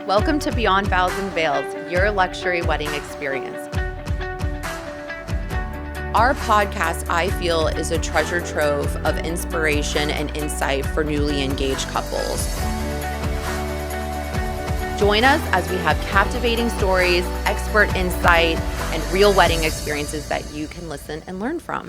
Welcome to Beyond Vows Veils, your luxury wedding experience. Our podcast, I feel, is a treasure trove of inspiration and insight for newly engaged couples. Join us as we have captivating stories, expert insight, and real wedding experiences that you can listen and learn from.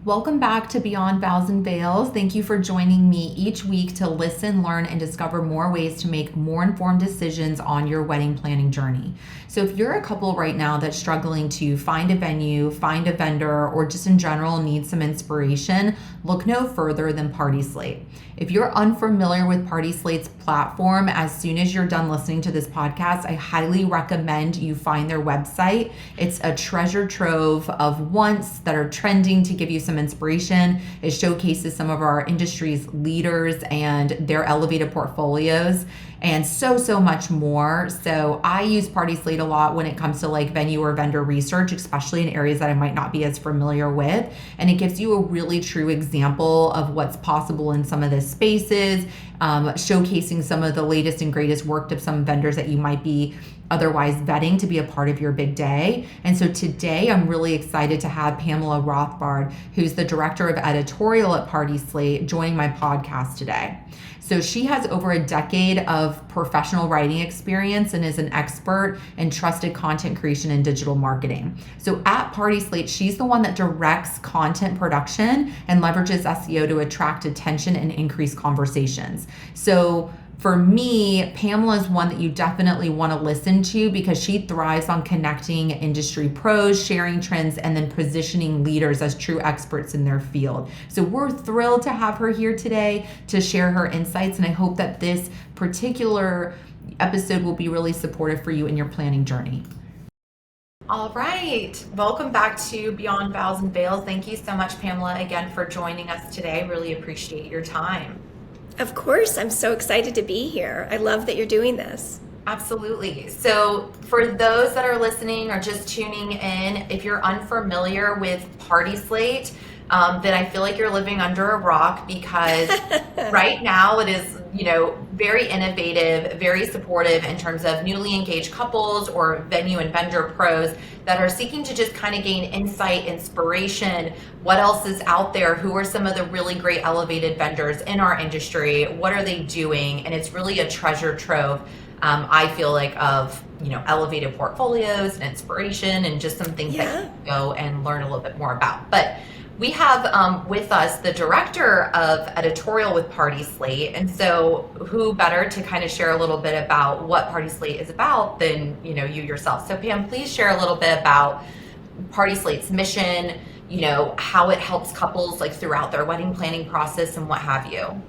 Welcome back to Beyond Vows Veils. Thank you for joining me each week to listen, learn, and discover more ways to make more informed decisions on your wedding planning journey. So if you're a couple right now that's struggling to find a venue, find a vendor, or just in general need some inspiration, look no further than PartySlate. If you're unfamiliar with PartySlate's platform, as soon as you're done listening to this podcast, I highly recommend you find their website. It's a treasure trove of wants that are trending to give you some inspiration. It showcases some of our industry's leaders and their elevated portfolios and so much more. So I use PartySlate a lot when it comes to like venue or vendor research, especially in areas that I might not be as familiar with. And it gives you a really true example of what's possible in some of the spaces, showcasing some of the latest and greatest work of some vendors that you might be otherwise vetting to be a part of your big day. And so today I'm really excited to have Pamela Rothbard, who's the director of Editorial at PartySlate, joining my podcast today. So she has over a decade of professional writing experience and is an expert in trusted content creation and digital marketing. So at PartySlate, she's the one that directs content production and leverages SEO to attract attention and increase conversations. So for me, Pamela is one that you definitely want to listen to because she thrives on connecting industry pros, sharing trends, and then positioning leaders as true experts in their field. So we're thrilled to have her here today to share her insights, and I hope that this particular episode will be really supportive for you in your planning journey. All right. Welcome back to Beyond Vows Veils. Thank you so much, Pamela, again for joining us today. Really appreciate your time. Of course, I'm so excited to be here. I love that you're doing this. Absolutely. So for those that are listening or just tuning in, if you're unfamiliar with PartySlate, then I feel like you're living under a rock because right now it is, very innovative, very supportive in terms of newly engaged couples or venue and vendor pros that are seeking to just kind of gain insight, inspiration, what else is out there, who are some of the really great elevated vendors in our industry, what are they doing, and it's really a treasure trove, I feel like, of elevated portfolios and inspiration and just some things that you can go and learn a little bit more about. But we have with us the director of Editorial with PartySlate, and so who better to kind of share a little bit about what PartySlate is about than you yourself. So Pam, please share a little bit about PartySlate's mission, how it helps couples like throughout their wedding planning process and what have you.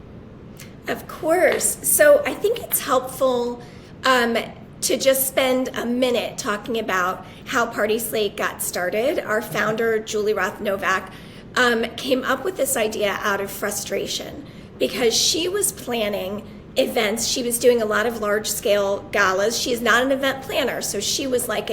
Of course. So I think it's helpful to just spend a minute talking about how PartySlate got started. Our founder, Julie Roth-Novak, came up with this idea out of frustration because she was planning events. She was doing a lot of large-scale galas. She is not an event planner, so she was like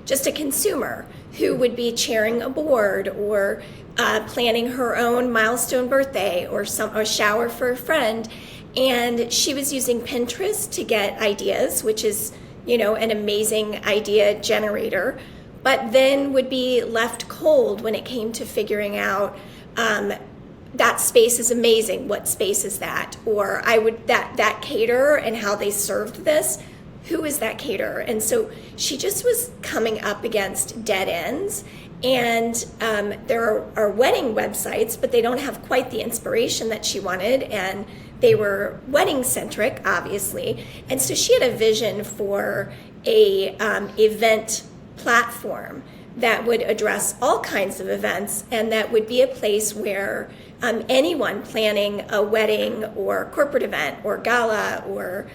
just a consumer who would be chairing a board or planning her own milestone birthday or a shower for a friend. And she was using Pinterest to get ideas, which is, an amazing idea generator, but then would be left cold when it came to figuring out that space is amazing. What space is that? Or that caterer and how they served this. Who is that caterer? And so she just was coming up against dead ends. And there are wedding websites, but they don't have quite the inspiration that she wanted. And they were wedding centric, obviously. And so she had a vision for a event platform that would address all kinds of events and that would be a place where anyone planning a wedding or corporate event or gala or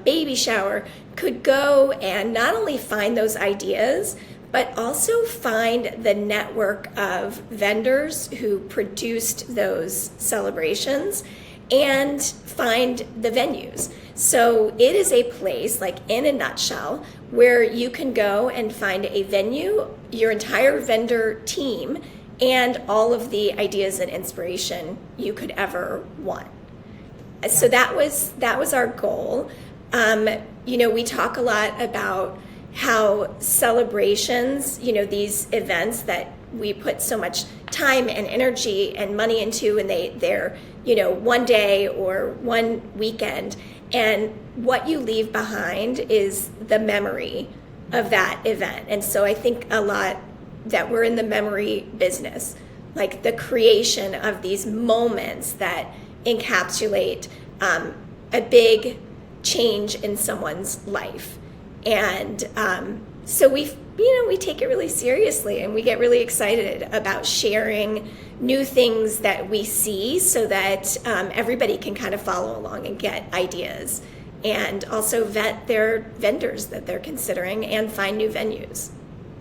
baby shower could go and not only find those ideas, but also find the network of vendors who produced those celebrations and find the venues. So it is a place, like in a nutshell, where you can go and find a venue, your entire vendor team, and all of the ideas and inspiration you could ever want. So that was our goal. We talk a lot about how celebrations, these events that we put so much time and energy and money into, and they're one day or one weekend, and what you leave behind is the memory of that event. And so I think a lot that we're in the memory business, like the creation of these moments that encapsulate a big change in someone's life. And so we take it really seriously, and we get really excited about sharing new things that we see so that everybody can kind of follow along and get ideas, and also vet their vendors that they're considering and find new venues.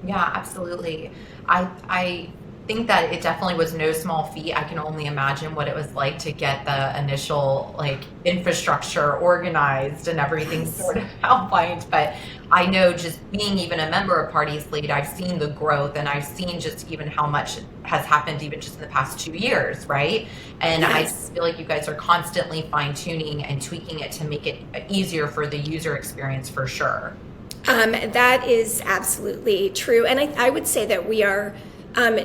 Yeah, absolutely. I think that it definitely was no small feat. I can only imagine what it was like to get the initial infrastructure organized and everything sort of outlined. But I know, just being even a member of PartySlate, I've seen the growth, and I've seen just even how much has happened even just in the past 2 years, right? And yes. I feel like you guys are constantly fine-tuning and tweaking it to make it easier for the user experience, for sure. That is absolutely true. And I would say that we are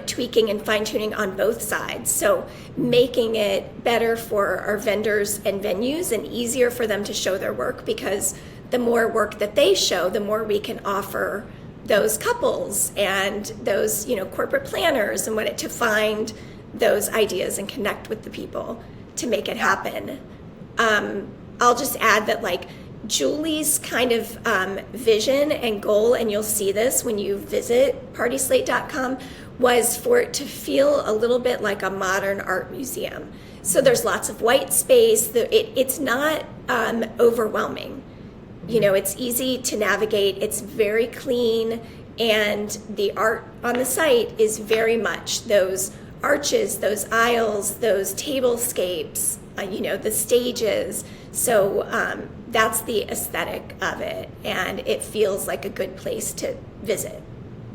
tweaking and fine-tuning on both sides. So making it better for our vendors and venues and easier for them to show their work, because the more work that they show, the more we can offer those couples and those corporate planners and to find those ideas and connect with the people to make it happen. I'll just add that Julie's kind of vision and goal, and you'll see this when you visit PartySlate.com, was for it to feel a little bit like a modern art museum. So there's lots of white space. It's not overwhelming. It's easy to navigate. It's very clean, and the art on the site is very much those arches, those aisles, those tablescapes, the stages. So that's the aesthetic of it, and it feels like a good place to visit.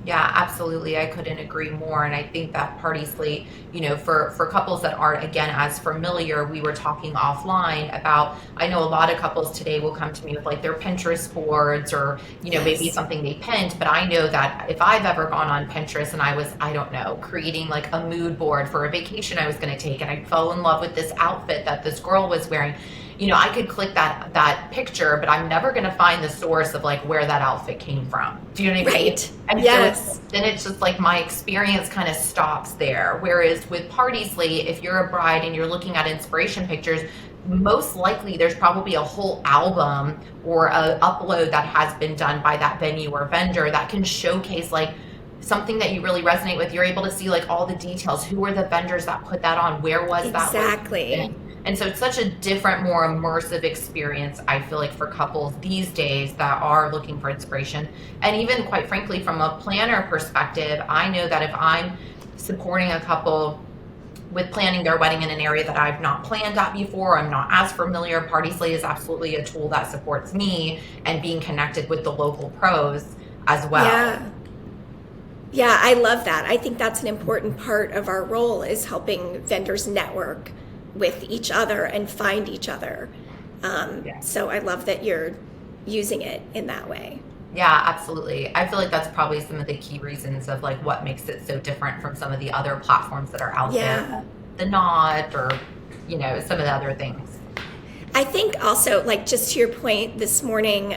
Yeah, absolutely. I couldn't agree more. And I think that PartySlate, for couples that aren't, again, as familiar, we were talking offline about, I know a lot of couples today will come to me with their Pinterest boards or, Yes. maybe something they pinned. But I know that if I've ever gone on Pinterest and I was, I don't know, creating a mood board for a vacation I was going to take, and I fell in love with this outfit that this girl was wearing, I could click that picture, but I'm never going to find the source of where that outfit came from. Do you know what I mean? Right. And yes. So then it's just my experience kind of stops there. Whereas with PartySlate, if you're a bride and you're looking at inspiration pictures, most likely there's probably a whole album or a upload that has been done by that venue or vendor that can showcase something that you really resonate with. You're able to see all the details. Who were the vendors that put that on? Where was that? Exactly. And so it's such a different, more immersive experience, I feel for couples these days that are looking for inspiration. And even, quite frankly, from a planner perspective, I know that if I'm supporting a couple with planning their wedding in an area that I've not planned at before, I'm not as familiar, PartySlate is absolutely a tool that supports me and being connected with the local pros as well. Yeah, I love that. I think that's an important part of our role, is helping vendors network with each other and find each other. So I love that you're using it in that way. Yeah, absolutely. I feel that's probably some of the key reasons of what makes it so different from some of the other platforms that are out there. The Knot, or some of the other things. I think also, just to your point this morning,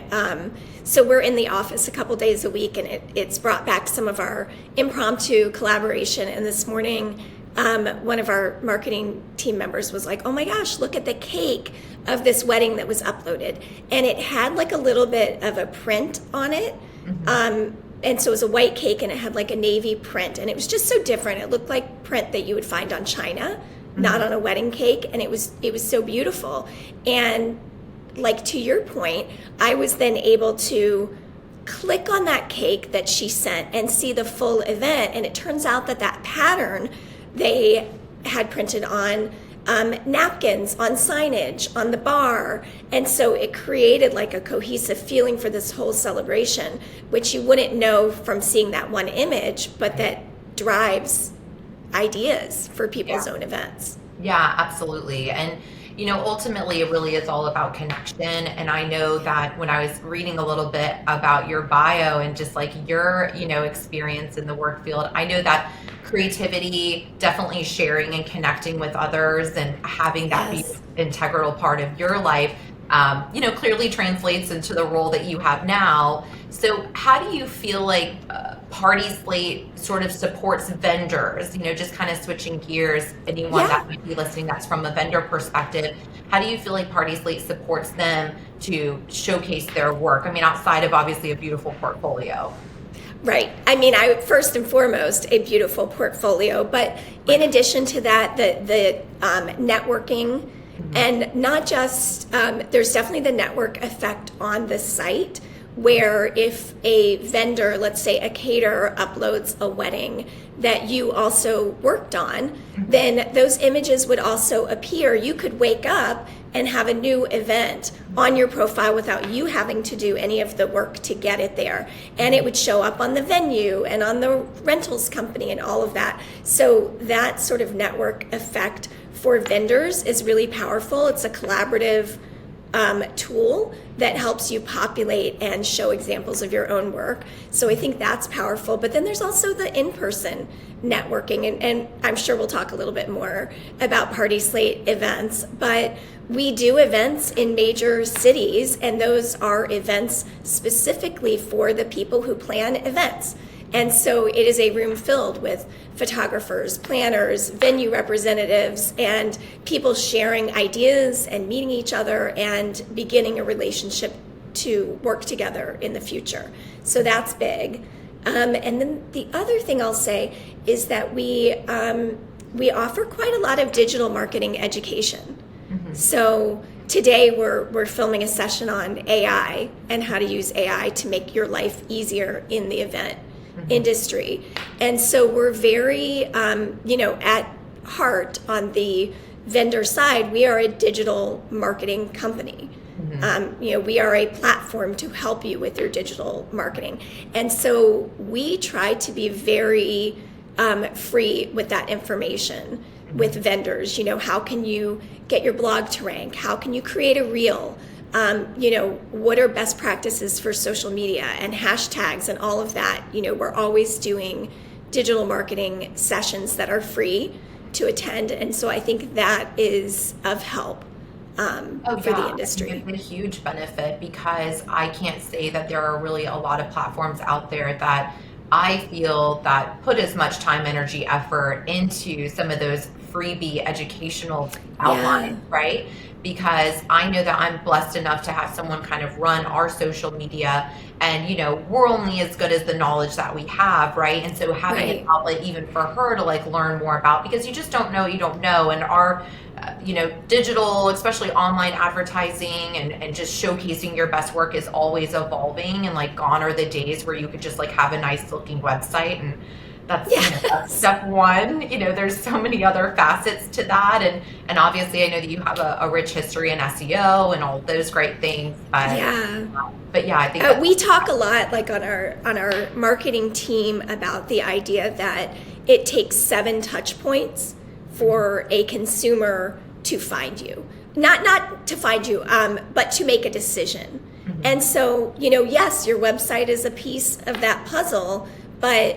so we're in the office a couple days a week, and it's brought back some of our impromptu collaboration. And this morning, one of our marketing team members was like, oh my gosh, look at the cake of this wedding that was uploaded. And it had a little bit of a print on it. Mm-hmm. And so it was a white cake, and it had a navy print. And it was just so different. It looked like print that you would find on china, mm-hmm. not on a wedding cake. And it was so beautiful. And to your point, I was then able to click on that cake that she sent and see the full event. And it turns out that pattern they had printed on napkins, on signage, on the bar. And so it created a cohesive feeling for this whole celebration, which you wouldn't know from seeing that one image, but that drives ideas for people's own events. Yeah, absolutely. And ultimately it really is all about connection. And I know that when I was reading a little bit about your bio and just like your, experience in the work field, I know that creativity, definitely sharing and connecting with others and having that be an integral part of your life, clearly translates into the role that you have now. So how do you feel like PartySlate sort of supports vendors, just kind of switching gears, anyone that might be listening that's from a vendor perspective, how do you feel like PartySlate supports them to showcase their work? I mean, outside of obviously a beautiful portfolio. Right. I mean, first and foremost, a beautiful portfolio, but in addition to that, the networking, and not just, there's definitely the network effect on the site, where if a vendor, let's say a caterer, uploads a wedding that you also worked on, then those images would also appear. You could wake up and have a new event on your profile without you having to do any of the work to get it there. And it would show up on the venue and on the rentals company and all of that. So that sort of network effect for vendors is really powerful. It's a collaborative tool that helps you populate and show examples of your own work. So I think that's powerful. But then there's also the in-person networking, and I'm sure we'll talk a little bit more about PartySlate events, but we do events in major cities, and those are events specifically for the people who plan events. And so it is a room filled with photographers, planners, venue representatives, and people sharing ideas and meeting each other and beginning a relationship to work together in the future. So that's big. And then the other thing I'll say is that we offer quite a lot of digital marketing education. So today we're filming a session on AI and how to use AI to make your life easier in the event industry. And so we're very, at heart on the vendor side, we are a digital marketing company. We are a platform to help you with your digital marketing. And so we try to be very free with that information with vendors. How can you get your blog to rank? How can you create a reel? What are best practices for social media and hashtags and all of that? We're always doing digital marketing sessions that are free to attend. And so I think that is of help for the industry. It's a huge benefit, because I can't say that there are really a lot of platforms out there that I feel that put as much time, energy, effort into some of those freebie educational outlines, right? Because I know that I'm blessed enough to have someone kind of run our social media, and we're only as good as the knowledge that we have, right? And so having an outlet even for her to like learn more about, because you just don't know, and our digital, especially online advertising and just showcasing your best work is always evolving, and like gone are the days where you could just like have a nice looking website, and that's, that's step one. There's so many other facets to that, and obviously I know that you have a rich history in SEO and all those great things. But I think we talk a lot, like on our marketing team, about the idea that it takes 7 touch points for a consumer to find you, not to find you, but to make a decision. And so yes, your website is a piece of that puzzle, but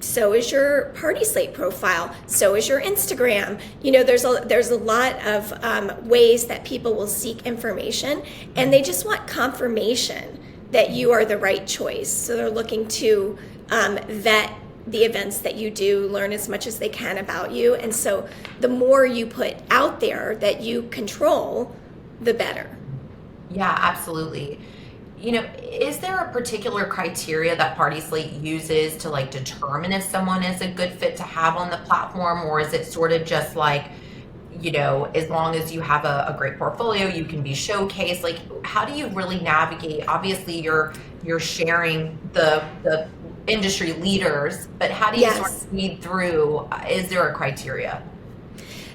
so is your PartySlate profile. So is your Instagram. There's a lot of ways that people will seek information, and they just want confirmation that you are the right choice. So they're looking to vet the events that you do, learn as much as they can about you. And so the more you put out there that you control, the better. Yeah, absolutely. Is there a particular criteria that PartySlate uses to like determine if someone is a good fit to have on the platform, or is it sort of just like, as long as you have a great portfolio, you can be showcased? Like, how do you really navigate? Obviously, you're sharing the industry leaders, but how do you sort of weed through? Is there a criteria?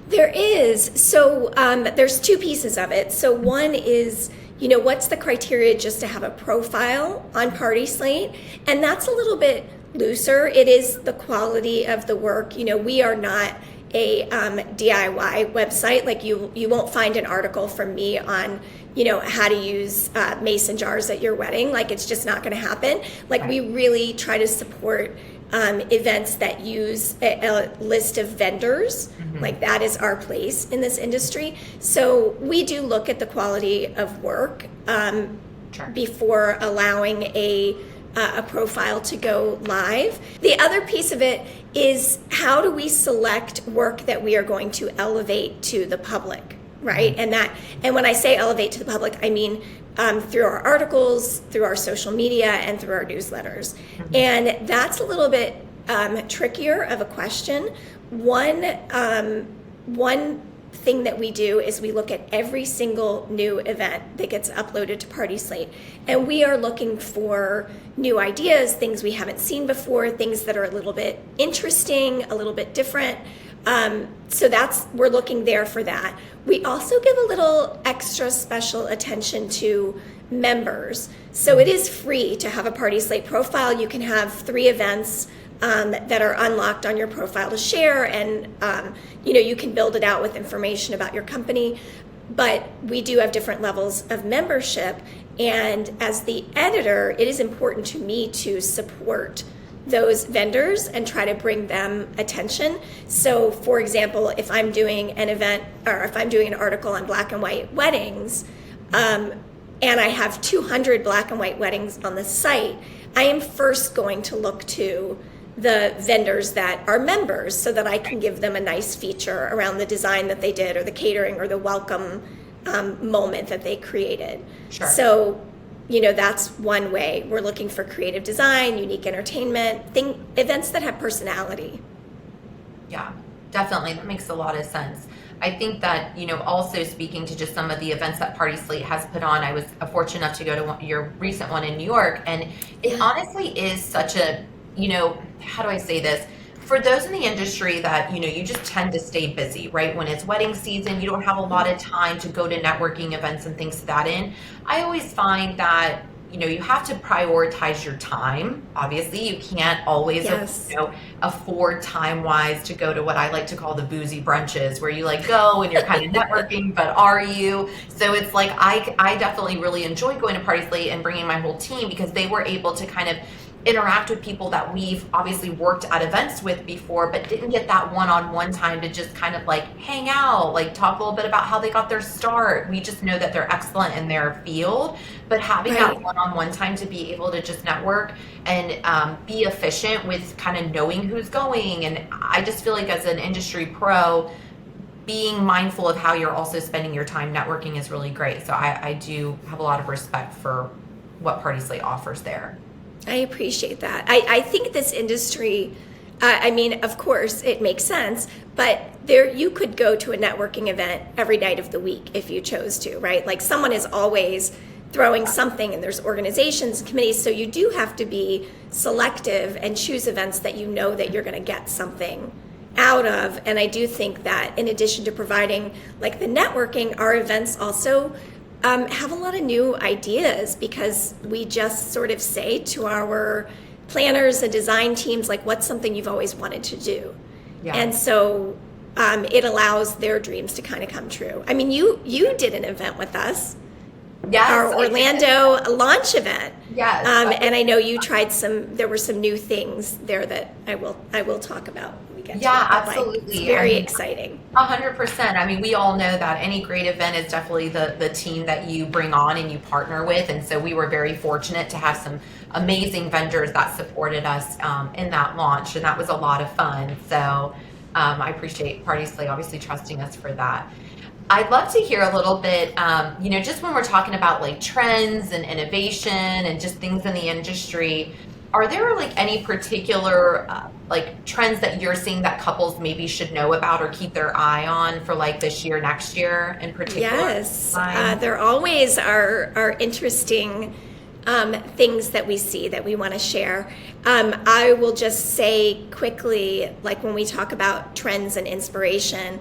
There is. So there's 2 pieces of it. So one is, what's the criteria just to have a profile on PartySlate? And that's a little bit looser. It is the quality of the work. We are not DIY website. Like you won't find an article from me on, how to use mason jars at your wedding. Like it's just not going to happen. Like we really try to support events that use a list of vendors. Like that is our place in this industry. So we do look at the quality of work before allowing a profile to go live. The other piece of it is, how do we select work that we are going to elevate to the public, right? And when I say elevate to the public, I mean through our articles, through our social media, and through our newsletters. And that's a little bit trickier of a question. One thing that we do is we look at every single new event that gets uploaded to PartySlate, and we are looking for new ideas, things we haven't seen before, things that are a little bit interesting, a little bit different. So we're looking there for that. We also give a little extra special attention to members. So it is free to have a PartySlate profile. You can have 3 events that are unlocked on your profile to share, and you can build it out with information about your company. But we do have different levels of membership, and as the editor, it is important to me to support those vendors and try to bring them attention. So for example, if I'm doing an event, or if I'm doing an article on black and white weddings, and I have 200 black and white weddings on the site, I am first going to look to the vendors that are members so that I can give them a nice feature around the design that they did, or the catering, or the welcome moment that they created. Sure. So, that's one way. We're looking for creative design, unique entertainment, events that have personality. Yeah, definitely. That makes a lot of sense. I think that, also speaking to just some of the events that PartySlate has put on, I was fortunate enough to go to your recent one in New York, and it honestly is such a, how do I say this? For those in the industry that, you just tend to stay busy, right? When it's wedding season, you don't have a lot of time to go to networking events and things to that end. I always find that, you have to prioritize your time. Obviously, you can't always, afford time-wise to go to what I like to call the boozy brunches, where you go and you're kind of networking, but are you? So it's like, I definitely really enjoy going to PartySlate and bringing my whole team, because they were able to kind of interact with people that we've obviously worked at events with before, but didn't get that one-on-one time to just kind of hang out, talk a little bit about how they got their start. We just know that they're excellent in their field, but having that one-on-one time to be able to just network and be efficient with kind of knowing who's going. And I just feel like as an industry pro, being mindful of how you're also spending your time networking is really great. So I do have a lot of respect for what PartySlate offers there. I appreciate that. I think this industry, of course, it makes sense, but you could go to a networking event every night of the week if you chose to, right? Someone is always throwing something, and there's organizations and committees, so you do have to be selective and choose events that you know that you're going to get something out of. And I do think that in addition to providing the networking, our events also have a lot of new ideas, because we just sort of say to our planners and design teams, what's something you've always wanted to do? Yeah. And so it allows their dreams to kind of come true. You did an event with us. Yes, our Orlando launch event. Yes. And I know you tried there were some new things there that I will talk about. Yeah, absolutely. It's very exciting. 100%. We all know that any great event is definitely the team that you bring on and you partner with. And so we were very fortunate to have some amazing vendors that supported us in that launch. And that was a lot of fun. So I appreciate PartySlate obviously trusting us for that. I'd love to hear a little bit, just when we're talking about trends and innovation and just things in the industry, are there any particular trends that you're seeing that couples maybe should know about or keep their eye on for this year, next year in particular? Yes, there always are interesting things that we see that we want to share. I will just say quickly, when we talk about trends and inspiration,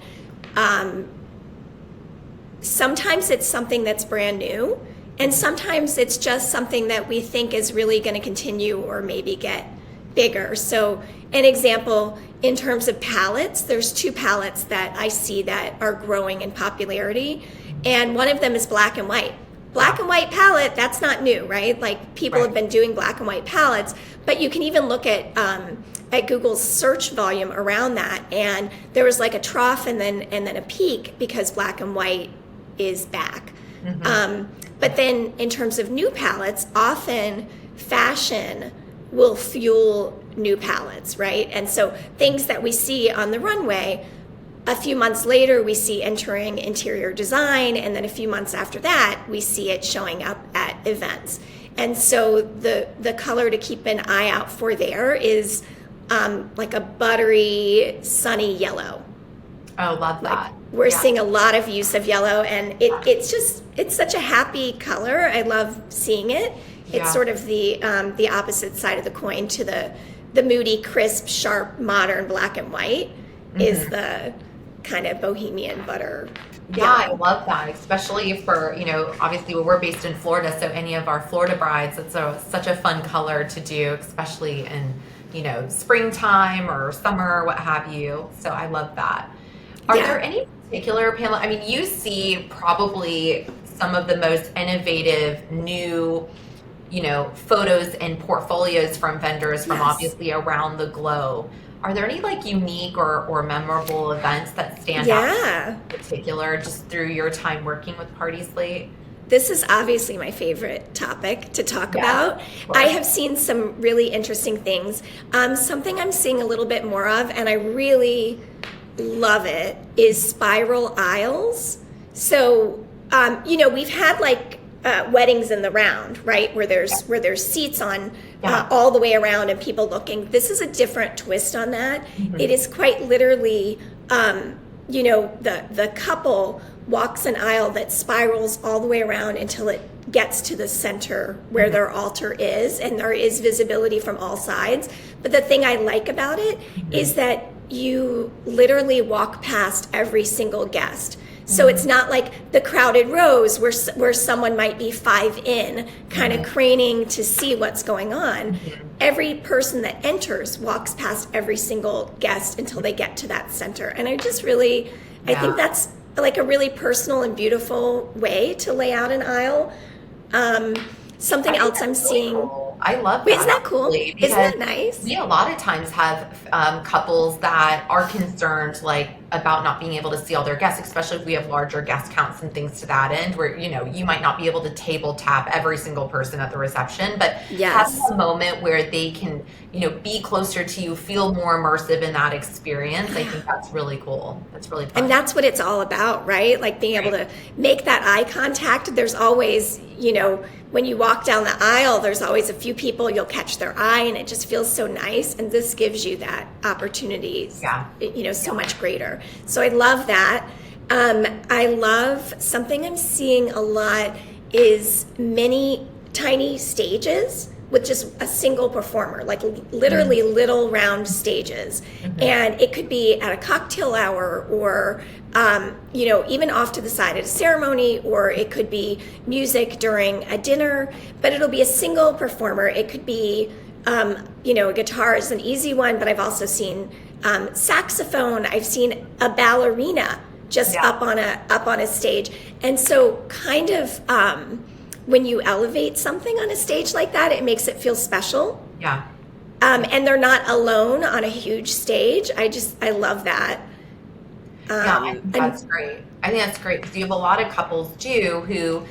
sometimes it's something that's brand new, and sometimes it's just something that we think is really going to continue or maybe get bigger. So an example in terms of palettes, there's 2 palettes that I see that are growing in popularity, and one of them is black and white. Black and white palette, that's not new, right? Like people have been doing black and white palettes, but you can even look at Google's search volume around that, and there was like a trough and then a peak because black and white is back. But then in terms of new palettes, often fashion will fuel new palettes, right? And so things that we see on the runway, a few months later we see entering interior design, and then a few months after that we see it showing up at events. And so the color to keep an eye out for there is like a buttery, sunny yellow. Oh, love that. We're seeing a lot of use of yellow, and it's such a happy color. I love seeing it. It's sort of the opposite side of the coin to the moody, crisp, sharp, modern black and white is the kind of bohemian butter. Yeah, I love that, especially for, obviously we're based in Florida, so any of our Florida brides, it's such a fun color to do, especially in, springtime or summer, what have you. So I love that. Are there any particular, Pamela, I mean, you see probably some of the most innovative new, photos and portfolios from vendors from obviously around the globe. Are there any like unique or memorable events that stand out in particular just through your time working with PartySlate? This is obviously my favorite topic to talk about. I have seen some really interesting things. Something I'm seeing a little bit more of, and I really love it, is spiral aisles. So, we've had like weddings in the round, right, where there's seats on all the way around and people looking. This is a different twist on that. It is quite literally, the couple walks an aisle that spirals all the way around until it gets to the center where their altar is, and there is visibility from all sides. But the thing I like about it is that you literally walk past every single guest. So it's not like the crowded rows where someone might be 5 in, kind of craning to see what's going on. Every person that enters walks past every single guest until they get to that center. And I just really, I think that's like a really personal and beautiful way to lay out an aisle. Something else I'm seeing. Cool. I love that. Isn't that cool? Isn't that nice? We a lot of times have couples that are concerned about not being able to see all their guests, especially if we have larger guest counts and things to that end, where you might not be able to table tap every single person at the reception, but having a moment where they can be closer to you, feel more immersive in that experience. I think that's really cool. That's really fun. And that's what it's all about, right? Like being able to make that eye contact. There's always, when you walk down the aisle, there's always a few people you'll catch their eye, and it just feels so nice. And this gives you that opportunity, so much greater. So I love that. I love something I'm seeing a lot is many tiny stages with just a single performer, like literally little round stages. And it could be at a cocktail hour or, even off to the side at a ceremony, or it could be music during a dinner, but it'll be a single performer. It could be, a guitar is an easy one, but I've also seen saxophone. I've seen a ballerina just up on a stage. And so kind of, when you elevate something on a stage like that, it makes it feel special. Yeah. And they're not alone on a huge stage. I love that. That's great. I think that's great because you have a lot of couples too who,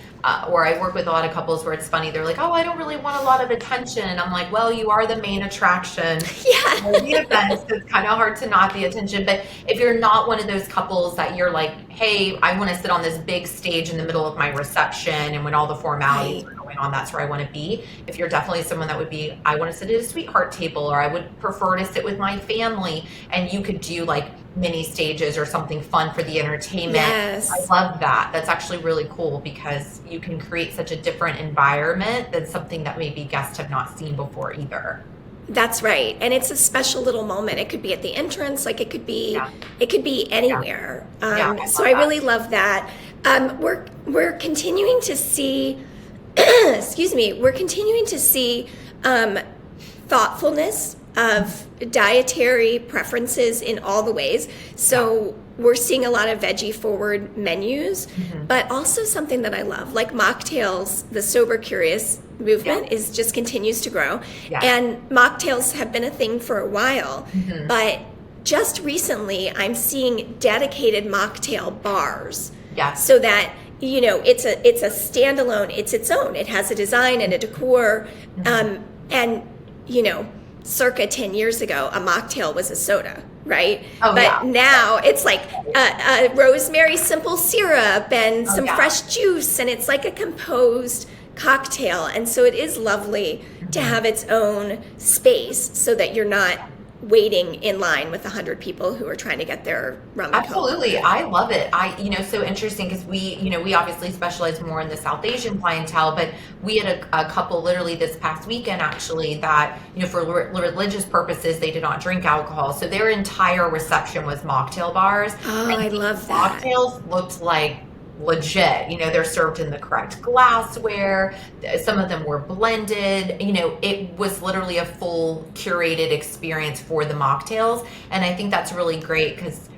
or I work with a lot of couples where it's funny. They're like, oh, I don't really want a lot of attention. And I'm like, well, you are the main attraction. For the event, so it's kind of hard to not the attention. But if you're not one of those couples that you're like, hey, I want to sit on this big stage in the middle of my reception, and when all the formalities are going on, that's where I want to be. If you're definitely someone that would be, I want to sit at a sweetheart table, or I would prefer to sit with my family, and you could do like mini stages or something fun for the entertainment. Yes. I love that. That's actually really cool because you can create such a different environment than something that maybe guests have not seen before either. That's right. And it's a special little moment. It could be at the entrance, like it could be anywhere. So I really love that. We're continuing to see we're continuing to see thoughtfulness of dietary preferences in all the ways. So we're seeing a lot of veggie forward menus, but also something that I love, like mocktails. The sober curious movement is just continues to grow. And mocktails have been a thing for a while, but just recently I'm seeing dedicated mocktail bars. So that, you know, it's a standalone, it's its own. It has a design and a decor. And, you know, circa 10 years ago, a mocktail was a soda, right? But now it's like a rosemary simple syrup and some fresh juice, and it's like a composed cocktail. And so it is lovely to have its own space so that you're not waiting in line with 100 people who are trying to get their rum and Absolutely. Coke. I love it. So interesting because we obviously specialize more in the South Asian clientele, but we had a couple literally this past weekend actually that, you know, for religious purposes, they did not drink alcohol. So their entire reception was mocktail bars. Oh, and I love that. Mocktails looked like legit, you know, they're served in the correct glassware. Some of them were blended, you know, it was literally a full curated experience for the mocktails. And I think that's really great because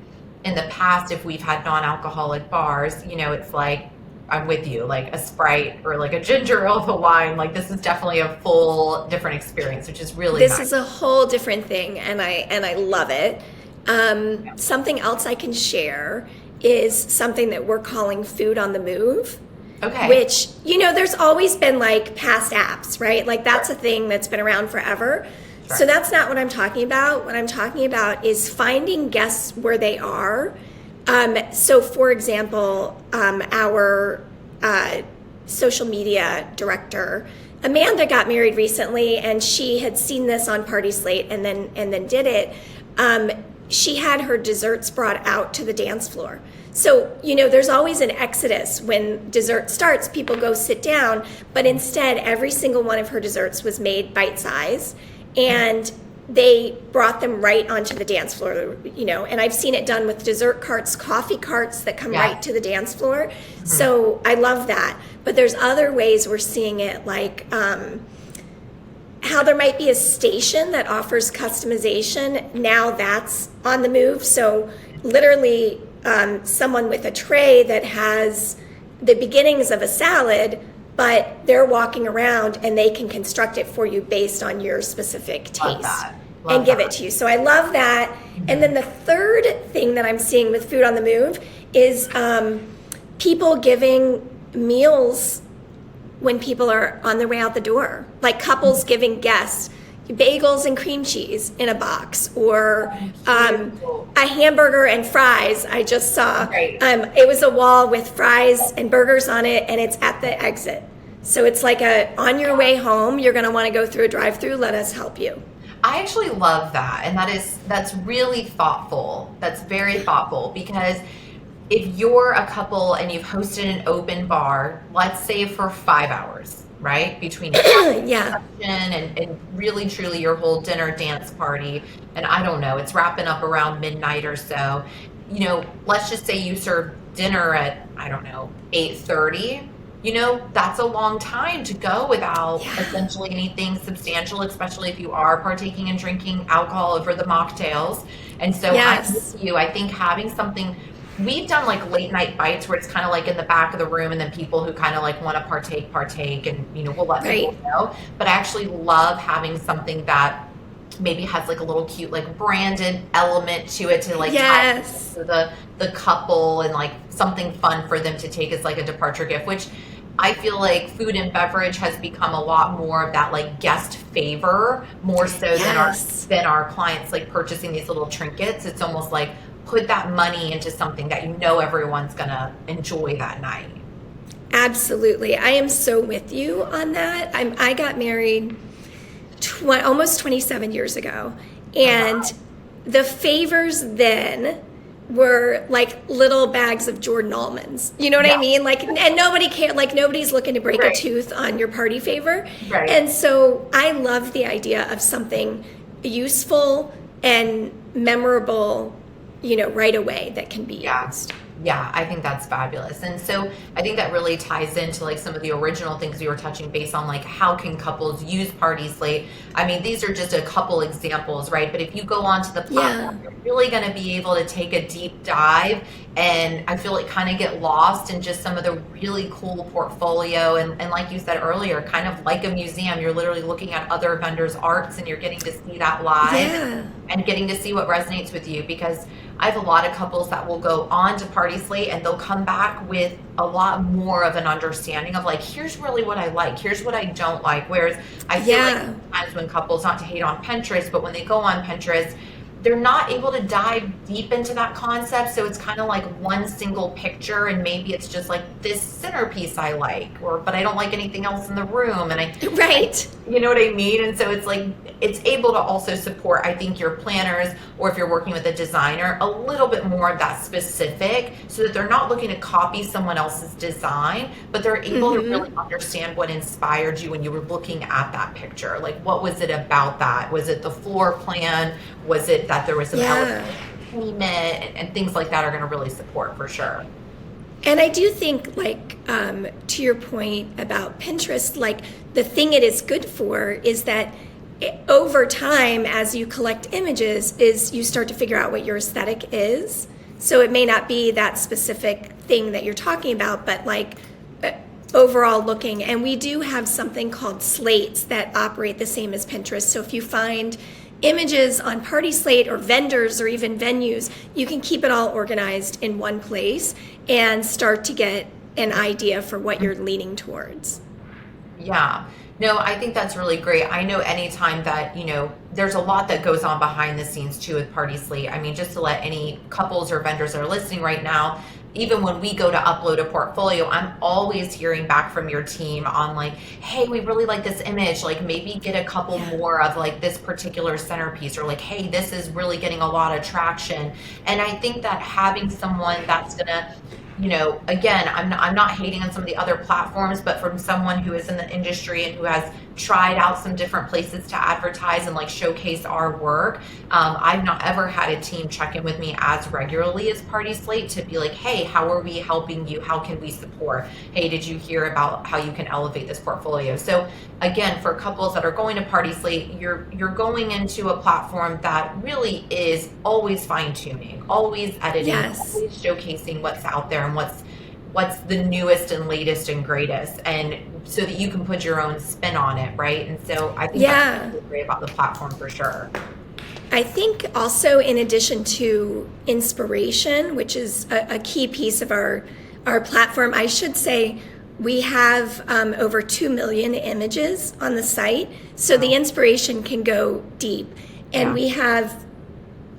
in the past, if we've had non-alcoholic bars, you know, it's like, I'm with you, like a Sprite or like a ginger ale with a wine. Like this is definitely a full different experience, which is really This nice. is a whole different thing, and I love it. Something else I can share is something that we're calling food on the move. Okay. Which, you know, there's always been like past apps, right? Like that's a thing that's been around forever. So that's not what I'm talking about. What I'm talking about is finding guests where they are. So for example, our social media director, Amanda, got married recently, and she had seen this on PartySlate and then did it. She had her desserts brought out to the dance floor. So, you know, there's always an exodus when dessert starts, people go sit down, but instead every single one of her desserts was made bite-sized, and they brought them right onto the dance floor, you know, and I've seen it done with dessert carts, coffee carts that come right to the dance floor. So I love that. But there's other ways we're seeing it, like how there might be a station that offers customization. Now that's on the move. So literally someone with a tray that has the beginnings of a salad, but they're walking around and they can construct it for you based on your specific taste and give it to you. So I love that. And then the third thing that I'm seeing with food on the move is people giving meals when people are on their way out the door, like couples giving guests bagels and cream cheese in a box, or a hamburger and fries. I just saw it was a wall with fries and burgers on it, and it's at the exit. So it's like on your way home, you're going to want to go through a drive-through. Let us help you. I actually love that, and that's really thoughtful. That's very thoughtful, because if you're a couple and you've hosted an open bar, let's say for 5 hours, right? Between and really truly your whole dinner dance party, and I don't know, it's wrapping up around midnight or so. You know, let's just say you serve dinner at, I don't know, 8:30. You know, that's a long time to go without essentially anything substantial, especially if you are partaking in drinking alcohol over the mocktails. And so I'm with you. I think having something, we've done like late night bites where it's kind of like in the back of the room, and then people who kind of like want to partake, and, you know, we'll let people know. But I actually love having something that maybe has like a little cute like branded element to it to like tie to the couple, and like something fun for them to take as like a departure gift, which I feel like food and beverage has become a lot more of that like guest favor, more so than our clients like purchasing these little trinkets. It's almost like put that money into something that you know everyone's gonna enjoy that night. Absolutely. I am so with you on that. I got married almost 27 years ago, and the favors then were like little bags of Jordan almonds. You know what I mean? Like, and nobody cared, like nobody's looking to break a tooth on your party favor. And so I love the idea of something useful and memorable, you know, right away that can be used. Yeah, I think that's fabulous. And so I think that really ties into like some of the original things we were touching base on, like how can couples use PartySlate? I mean, these are just a couple examples, right? But if you go onto the platform, you're really going to be able to take a deep dive, and I feel like kind of get lost in just some of the really cool portfolio. And like you said earlier, kind of like a museum, you're literally looking at other vendors' arts and you're getting to see that live and getting to see what resonates with you. Because I have a lot of couples that will go on to PartySlate and they'll come back with a lot more of an understanding of like, here's really what I like, here's what I don't like. Whereas I feel like sometimes when couples, not to hate on Pinterest, but when they go on Pinterest, they're not able to dive deep into that concept. So it's kind of like one single picture, and maybe it's just like this centerpiece I like, but I don't like anything else in the room. And you know what I mean? And so it's like, it's able to also support, I think, your planners, or if you're working with a designer, a little bit more of that specific, so that they're not looking to copy someone else's design, but they're able to really understand what inspired you when you were looking at that picture. Like, what was it about that? Was it the floor plan? Was it that there was some payment and things like that are going to really support for sure. And I do think, like, to your point about Pinterest, like, the thing it is good for is that over time, as you collect images, is you start to figure out what your aesthetic is. So it may not be that specific thing that you're talking about, but like overall looking. And we do have something called slates that operate the same as Pinterest. So if you find images on PartySlate or vendors or even venues, you can keep it all organized in one place and start to get an idea for what you're leaning towards. Yeah. No, I think that's really great. I know anytime that, you know, there's a lot that goes on behind the scenes too with PartySlate. I mean, just to let any couples or vendors that are listening right now, even when we go to upload a portfolio, I'm always hearing back from your team on like, hey, we really like this image. Like, maybe get a couple more of like this particular centerpiece, or like, hey, this is really getting a lot of traction. And I think that having someone that's gonna, you know, again, I'm not hating on some of the other platforms, but from someone who is in the industry and who has tried out some different places to advertise and like showcase our work, I've not ever had a team check in with me as regularly as PartySlate to be like, hey, how are we helping you? How can we support? Hey, did you hear about how you can elevate this portfolio? So again, for couples that are going to PartySlate, you're going into a platform that really is always fine-tuning, always editing, always showcasing what's out there and what's the newest and latest and greatest, and so that you can put your own spin on it, right? And so I think that's really great about the platform for sure. I think also, in addition to inspiration, which is a key piece of our platform, I should say we have over 2 million images on the site, so the inspiration can go deep. And we have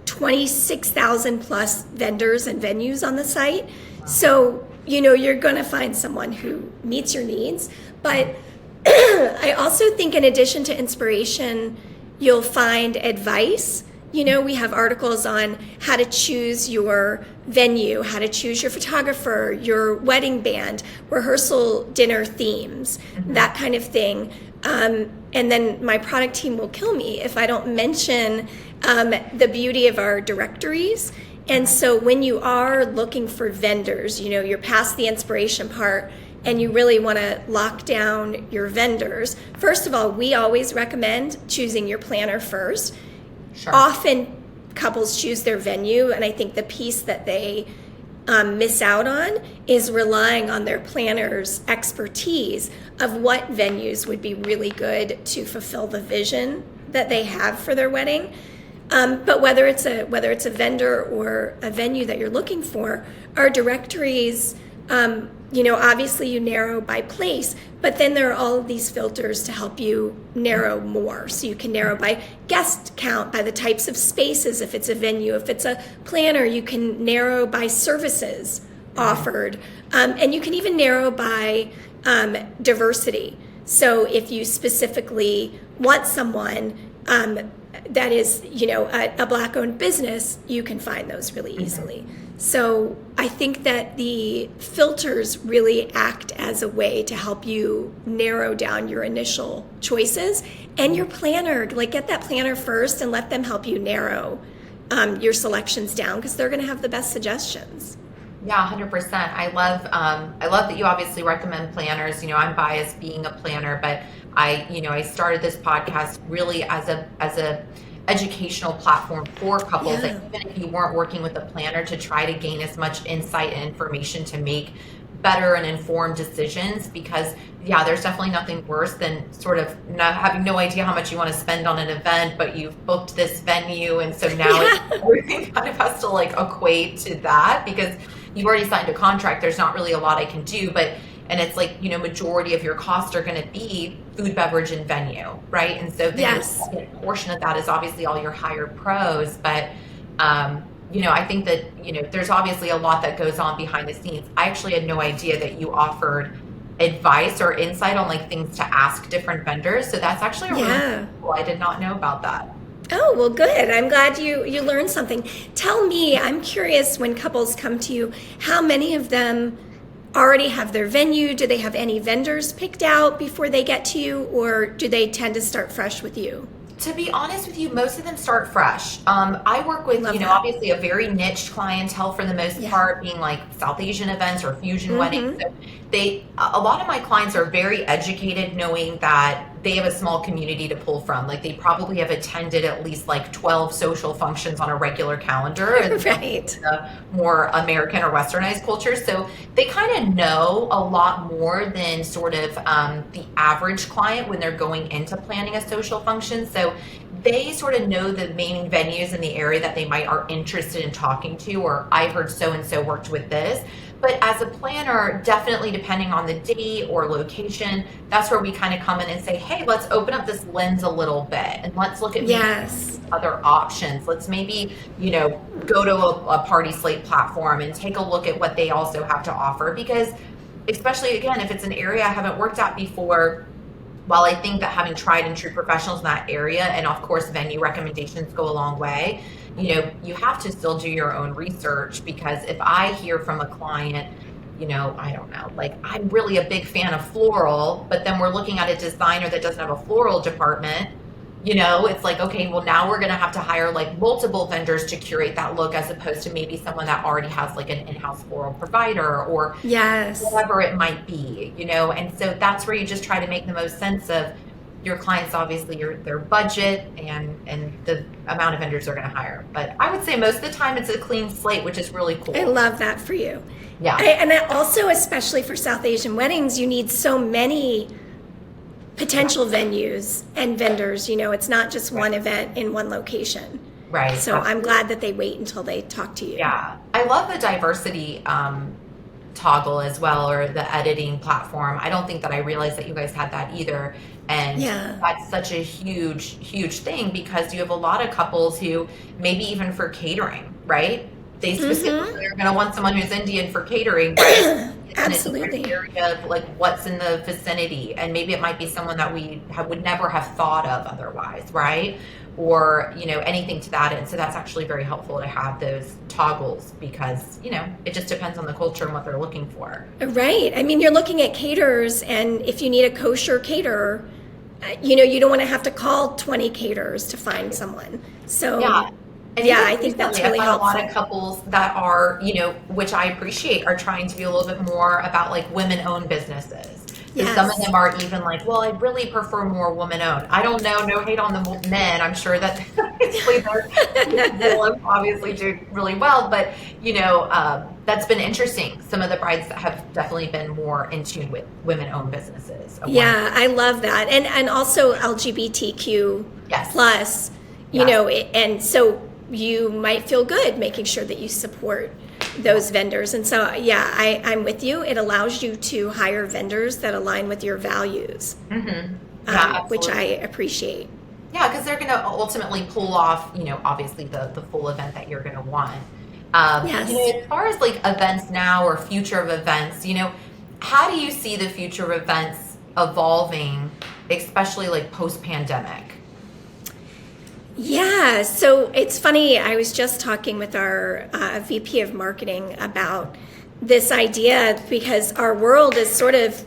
26,000 plus vendors and venues on the site. So, you know, you're going to find someone who meets your needs. But I also think, in addition to inspiration, you'll find advice. You know, we have articles on how to choose your venue, how to choose your photographer, your wedding band, rehearsal dinner themes, that kind of thing. And then my product team will kill me if I don't mention the beauty of our directories. And so when you are looking for vendors, you know, you're past the inspiration part and you really want to lock down your vendors. First of all, we always recommend choosing your planner first. Sure. Often couples choose their venue, and I think the piece that they miss out on is relying on their planner's expertise of what venues would be really good to fulfill the vision that they have for their wedding. But whether it's a vendor or a venue that you're looking for, our directories, you know, obviously you narrow by place, but then there are all of these filters to help you narrow more. So you can narrow by guest count, by the types of spaces, if it's a venue. If it's a planner, you can narrow by services offered. And you can even narrow by diversity. So if you specifically want someone that is, you know, a Black-owned business, you can find those really easily. So I think that the filters really act as a way to help you narrow down your initial choices. And your planner, like, get that planner first and let them help you narrow your selections down, because they're going to have the best suggestions. Yeah, 100%. I love that you obviously recommend planners. I'm biased being a planner, but I started this podcast really as a educational platform for couples that Yeah. even if you weren't working with a planner, to try to gain as much insight and information to make better and informed decisions. Because yeah, there's definitely nothing worse than sort of not having no idea how much you want to spend on an event, but you've booked this venue, and so now everything kind of has to like equate to that because you've already signed a contract. There's not really a lot I can do, and it's like, majority of your costs are going to be food, beverage, and venue, right? And so then your second portion of that is obviously all your hired pros. But, I think that, there's obviously a lot that goes on behind the scenes. I actually had no idea that you offered advice or insight on like things to ask different vendors. So that's actually really cool. I did not know about that. Oh, well, good. I'm glad you learned something. Tell me, I'm curious, when couples come to you, how many of them already have their venue? Do they have any vendors picked out before they get to you, or do they tend to start fresh with you? To be honest with you, most of them start fresh. I work with, obviously a very niche clientele for the most part, being like South Asian events or fusion weddings. So a lot of my clients are very educated, knowing that they have a small community to pull from. Like they probably have attended at least like 12 social functions on a regular calendar. Right. The more American or Westernized culture. So they kind of know a lot more than sort of the average client when they're going into planning a social function. So they sort of know the main venues in the area that they might are interested in talking to, or I heard so-and-so worked with this. But as a planner, definitely depending on the date or location, that's where we kind of come in and say, hey, let's open up this lens a little bit and let's look at other options. Let's maybe, go to a PartySlate platform and take a look at what they also have to offer. Because especially, again, if it's an area I haven't worked at before, while I think that having tried and true professionals in that area, and of course venue recommendations go a long way, you have to still do your own research. Because if I hear from a client, I don't know, like I'm really a big fan of floral, but then we're looking at a designer that doesn't have a floral department, it's like, okay, well now we're going to have to hire like multiple vendors to curate that look, as opposed to maybe someone that already has like an in-house floral provider or whatever it might be, and so that's where you just try to make the most sense of your clients, obviously their budget and the amount of vendors they're going to hire. But I would say most of the time it's a clean slate, which is really cool. I love that for you. Yeah. And also, especially for South Asian weddings, you need so many potential venues and vendors. It's not just one event in one location. Right. So I'm glad that they wait until they talk to you. Yeah. I love the diversity toggle as well, or the editing platform. I don't think that I realized that you guys had that either. And that's such a huge thing, because you have a lot of couples who maybe even for catering, right? They specifically are going to want someone who's Indian for catering, right? Absolutely. Area of like what's in the vicinity, and maybe it might be someone that we would never have thought of otherwise, right? Or anything to that end. So that's actually very helpful to have those toggles, because it just depends on the culture and what they're looking for. Right. I mean, you're looking at caterers, and if you need a kosher caterer, you don't want to have to call 20 caterers to find someone. So I think that's really helpful. A lot of couples that are, which I appreciate, are trying to be a little bit more about like women-owned businesses. So some of them are even like, well, I really prefer more woman-owned. I don't know, no hate on the men. I'm sure that they're obviously do really well, but that's been interesting. Some of the brides that have definitely been more in tune with women-owned businesses. Yeah, I love that, and also LGBTQ plus. And so you might feel good making sure that you support those vendors. And so, I'm with you. It allows you to hire vendors that align with your values, which I appreciate. Yeah, because they're going to ultimately pull off, obviously the full event that you're going to want. As far as like events now or future of events, how do you see the future of events evolving, especially like post-pandemic? Yeah, so it's funny. I was just talking with our VP of marketing about this idea, because our world is sort of,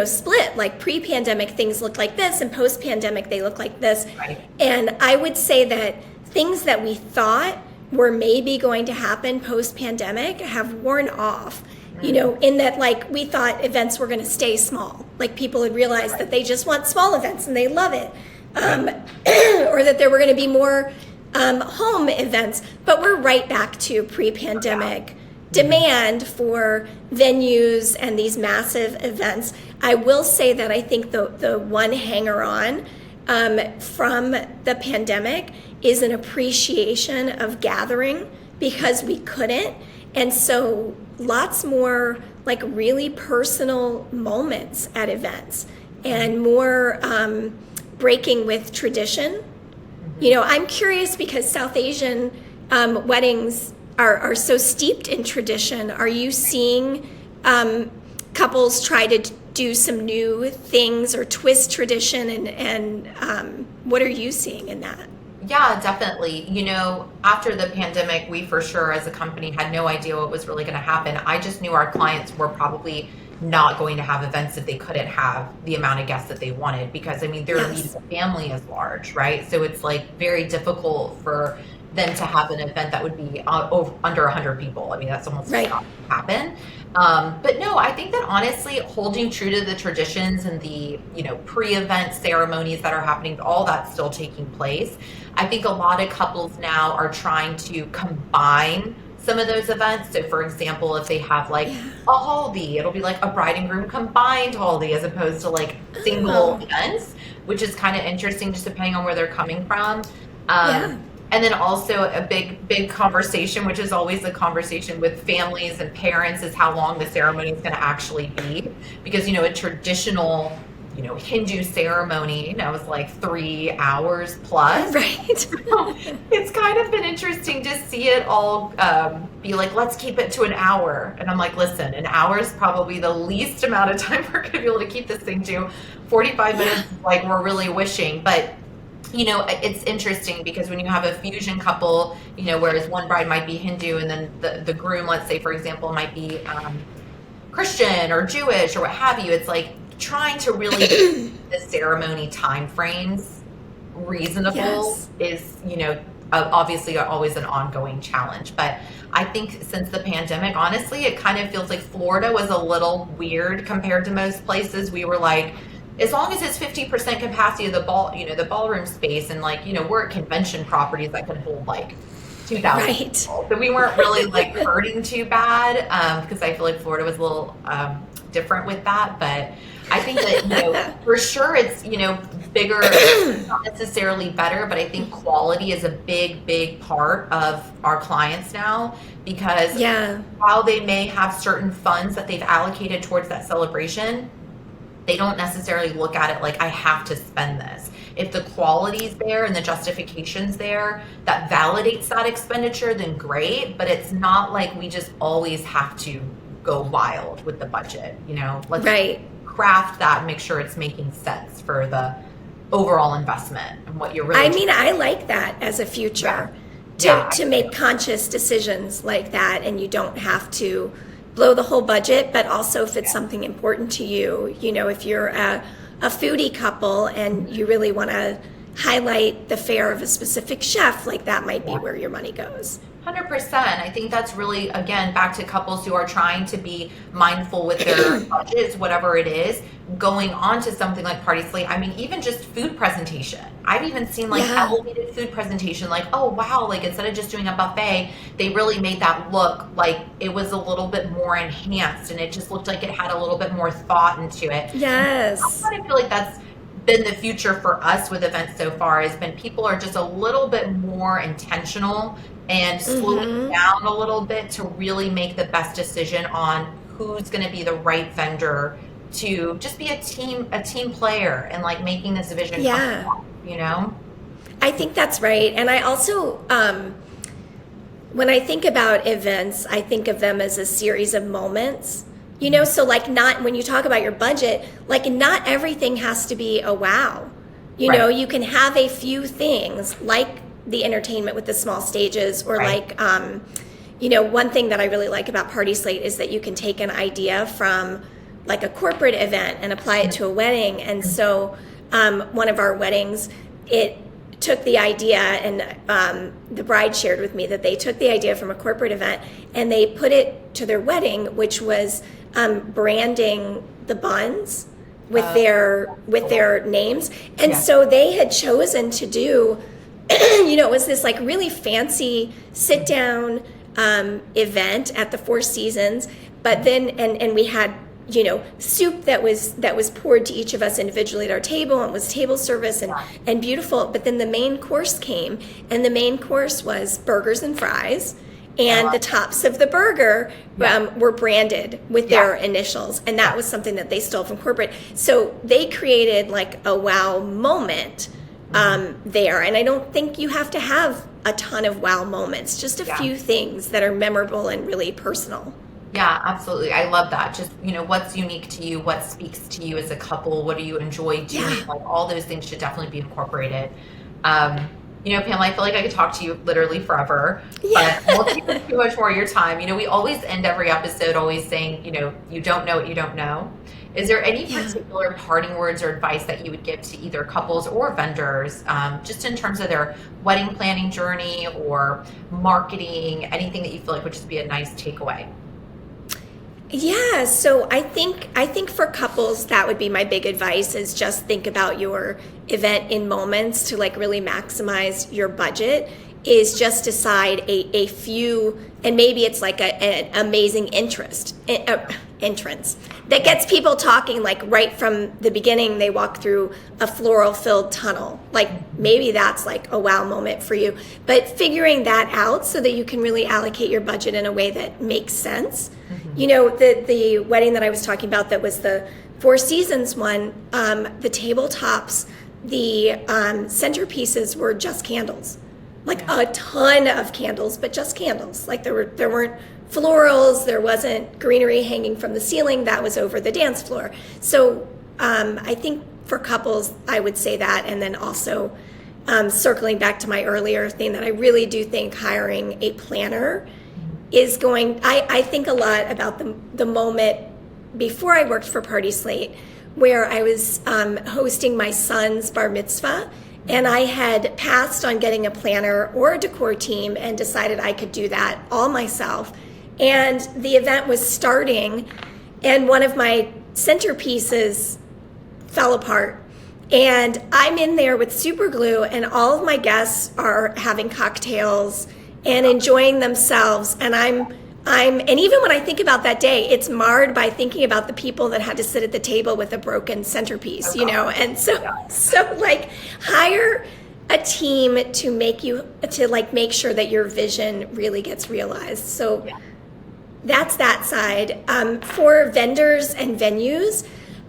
split. Like pre-pandemic, things look like this, and post-pandemic, they look like this. Right. And I would say that things that we thought were maybe going to happen post-pandemic have worn off. You know, in that, like, we thought events were going to stay small. Like, people had realized that they just want small events and they love it. Or that there were going to be more home events. But we're right back to pre-pandemic demand for venues and these massive events. I will say that I think the one hanger-on from the pandemic is an appreciation of gathering because we couldn't. And so lots more like really personal moments at events and more breaking with tradition. You know, I'm curious because South Asian weddings are so steeped in tradition. Are you seeing couples try to do some new things or twist tradition and what are you seeing in that? Yeah, definitely. You know, after the pandemic, we for sure as a company had no idea what was really going to happen. I just knew our clients were probably not going to have events if they couldn't have the amount of guests that they wanted because, I mean, their immediate family is large, right? So it's like very difficult for them to have an event that would be under 100 people. I mean, that's almost not going to happen. But no, I think that honestly, holding true to the traditions and the, you know, pre-event ceremonies that are happening, all that's still taking place. I think a lot of couples now are trying to combine some of those events. So for example, if they have like a haldi, it'll be like a bride and groom combined haldi as opposed to like single events, which is kind of interesting just depending on where they're coming from. And then also a big conversation, which is always a conversation with families and parents, is how long the ceremony is going to actually be. Because, you know, a traditional, you know, Hindu ceremony, you know, is like 3 hours plus. Right. So it's kind of been interesting to see it all be like, let's keep it to an hour. And I'm like, listen, an hour is probably the least amount of time we're going to be able to keep this thing to. 45 minutes, like we're really wishing. But you know, it's interesting because when you have a fusion couple, you know, whereas one bride might be Hindu and then the groom, let's say, for example, might be Christian or Jewish or what have you, it's like trying to really keep the ceremony time frames reasonable is, you know, obviously always an ongoing challenge. But I think since the pandemic, honestly, it kind of feels like Florida was a little weird compared to most places. We were like, as long as it's 50% capacity of the the ballroom space, and like, you know, we're at convention properties that can hold like 2,000 people. So we weren't really like hurting too bad because I feel like Florida was a little different with that. But I think that, you know, for sure it's, you know, bigger, not necessarily better, but I think quality is a big part of our clients now because while they may have certain funds that they've allocated towards that celebration, they don't necessarily look at it like I have to spend this. If the quality's there and the justification's there that validates that expenditure, then great. But it's not like we just always have to go wild with the budget. You know, let's craft that and make sure it's making sense for the overall investment and what you're really. I mean, I like that as a future to make conscious decisions like that, and you don't have to blow the whole budget, but also if it's something important to you, you know, if you're a foodie couple and you really want to highlight the fare of a specific chef, like that might be where your money goes. 100%. I think that's really, again, back to couples who are trying to be mindful with their budgets, whatever it is, going on to something like PartySlate. I mean, even just food presentation. I've even seen like elevated food presentation, like, oh, wow, like instead of just doing a buffet, they really made that look like it was a little bit more enhanced and it just looked like it had a little bit more thought into it. Yes. I kind of feel like that's been the future for us with events so far, has been people are just a little bit more intentional and slowing down a little bit to really make the best decision on who's going to be the right vendor to just be a team player and like making this vision come up, you know? I think that's right. And I also, when I think about events, I think of them as a series of moments, you know? So like not, when you talk about your budget, like not everything has to be a wow. You know, you can have a few things like the entertainment with the small stages or like, you know, one thing that I really like about PartySlate is that you can take an idea from like a corporate event and apply it to a wedding. And so one of our weddings, it took the idea, and the bride shared with me that they took the idea from a corporate event and they put it to their wedding, which was branding the buns with their names. And so they had chosen to do, it was this like really fancy sit down event at the Four Seasons, but then and we had soup that was poured to each of us individually at our table, and was table service and beautiful. But then the main course came, and the main course was burgers and fries, and the tops of the burger were branded with their initials, and that was something that they stole from corporate. So they created like a wow moment there, and I don't think you have to have a ton of wow moments, just a few things that are memorable and really personal. Yeah, absolutely. I love that. Just, what's unique to you, what speaks to you as a couple, what do you enjoy doing? Like all those things should definitely be incorporated. Pamela, I feel like I could talk to you literally forever, but I won't take up too much more of your time. We always end every episode always saying, you don't know what you don't know. Is there any particular parting words or advice that you would give to either couples or vendors, just in terms of their wedding planning journey or marketing, anything that you feel like would just be a nice takeaway? Yeah, so I think for couples, that would be my big advice, is just think about your event in moments to like really maximize your budget. Is just decide a few, and maybe it's like an amazing entrance that gets people talking, like right from the beginning. They walk through a floral filled tunnel, like maybe that's like a wow moment for you. But figuring that out so that you can really allocate your budget in a way that makes sense. The wedding that I was talking about, that was the Four Seasons one, the tabletops, the centerpieces were just candles. Like a ton of candles, but just candles. Like there weren't florals, there wasn't greenery hanging from the ceiling, that was over the dance floor. So I think for couples, I would say that. And then also circling back to my earlier thing, that I really do think hiring a planner is going, I think a lot about the moment before I worked for PartySlate, where I was hosting my son's bar mitzvah. And I had passed on getting a planner or a decor team and decided I could do that all myself. And the event was starting, and one of my centerpieces fell apart. And I'm in there with super glue, and all of my guests are having cocktails and enjoying themselves. And and even when I think about that day, it's marred by thinking about the people that had to sit at the table with a broken centerpiece, and so like hire a team to make sure that your vision really gets realized. So that's that side. For vendors and venues,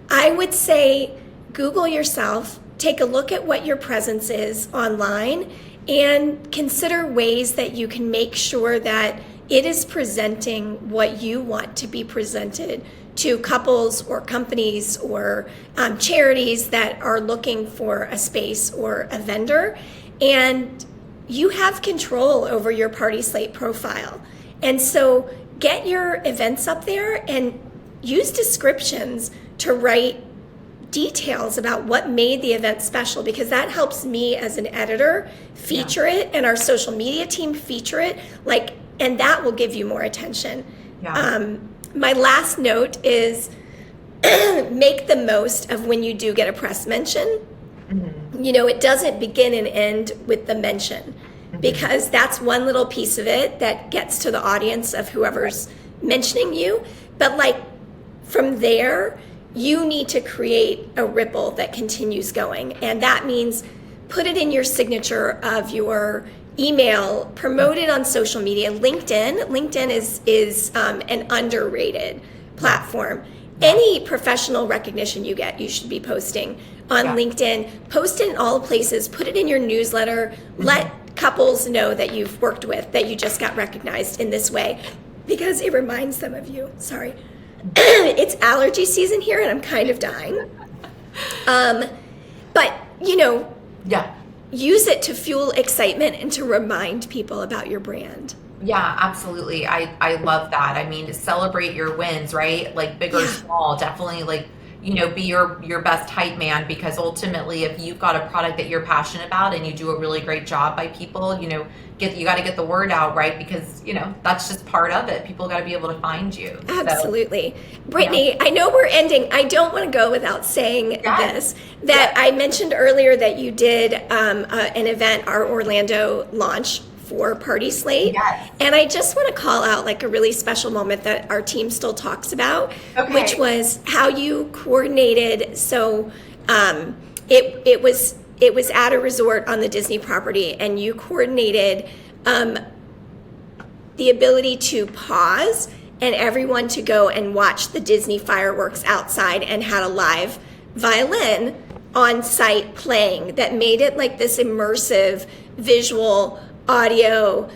I would say Google yourself, take a look at what your presence is online, and consider ways that you can make sure that it is presenting what you want to be presented to couples or companies or charities that are looking for a space or a vendor. And you have control over your PartySlate profile. And so get your events up there and use descriptions to write details about what made the event special, because that helps me as an editor feature it, and our social media team feature it, and that will give you more attention. My last note is make the most of when you do get a press mention. It doesn't begin and end with the mention, because that's one little piece of it that gets to the audience of whoever's mentioning you. But from there, you need to create a ripple that continues going. And that means put it in your signature of your email, promote it on social media. LinkedIn is an underrated platform. Any professional recognition you get, you should be posting on LinkedIn. Post it in all places. Put it in your newsletter. Let couples know that you've worked with, that you just got recognized in this way, because it reminds them of you. Sorry. It's allergy season here, and I'm kind of dying. But, use it to fuel excitement and to remind people about your brand. Yeah, absolutely. I love that. I mean, to celebrate your wins, right? Like big or small, definitely be your best hype man, because ultimately if you've got a product that you're passionate about and you do a really great job by people, you got to get the word out, right? Because that's just part of it. People got to be able to find you. Absolutely. Brittany, I know we're ending. I don't want to go without saying this, that I mentioned earlier that you did an event, our Orlando launch for PartySlate. Yes. And I just want to call out like a really special moment that our team still talks about, which was how you coordinated. So it was at a resort on the Disney property, and you coordinated the ability to pause and everyone to go and watch the Disney fireworks outside, and had a live violin on site playing that made it like this immersive visual audio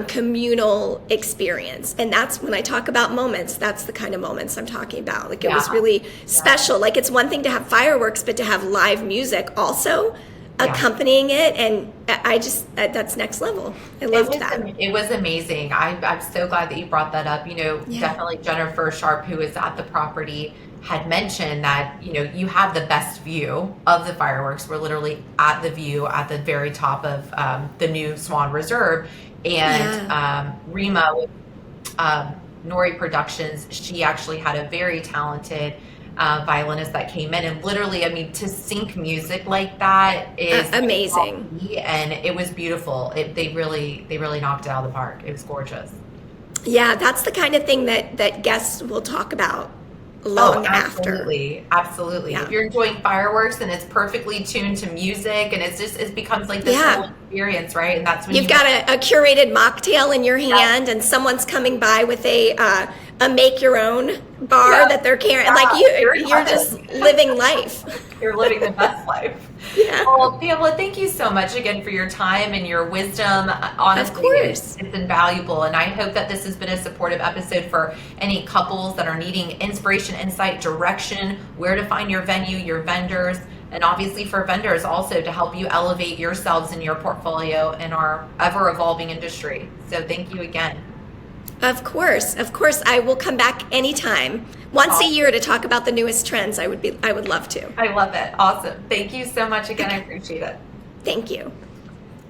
communal experience. And that's when I talk about moments, that's the kind of moments I'm talking about. Like it was really special. Like it's one thing to have fireworks, but to have live music also accompanying it, and that's next level. I loved that. It was amazing. I'm so glad that you brought that up. Definitely Jennifer Sharp, who is at the property, had mentioned that you have the best view of the fireworks. We're literally at the view at the very top of the new Swan Reserve, and Rima with Nori Productions, she actually had a very talented violinist that came in, and literally, to sync music like that is amazing, and it was beautiful. They really knocked it out of the park. It was gorgeous. Yeah, that's the kind of thing that guests will talk about long after. Absolutely. Yeah. If you're enjoying fireworks and it's perfectly tuned to music, and it becomes like this whole experience, right? And that's when you've got a curated mocktail in your hand, and someone's coming by with a make your own bar that they're carrying. Like you're just living life. You're living the best life. Yeah. Well, Pamela, thank you so much again for your time and your wisdom. Honestly, of course. It's invaluable. And I hope that this has been a supportive episode for any couples that are needing inspiration, insight, direction, where to find your venue, your vendors, and obviously for vendors also to help you elevate yourselves and your portfolio in our ever evolving industry. So thank you again. Of course. I will come back anytime. Once a year to talk about the newest trends. I would love to. I love it. Awesome. Thank you so much again. I appreciate it. Thank you.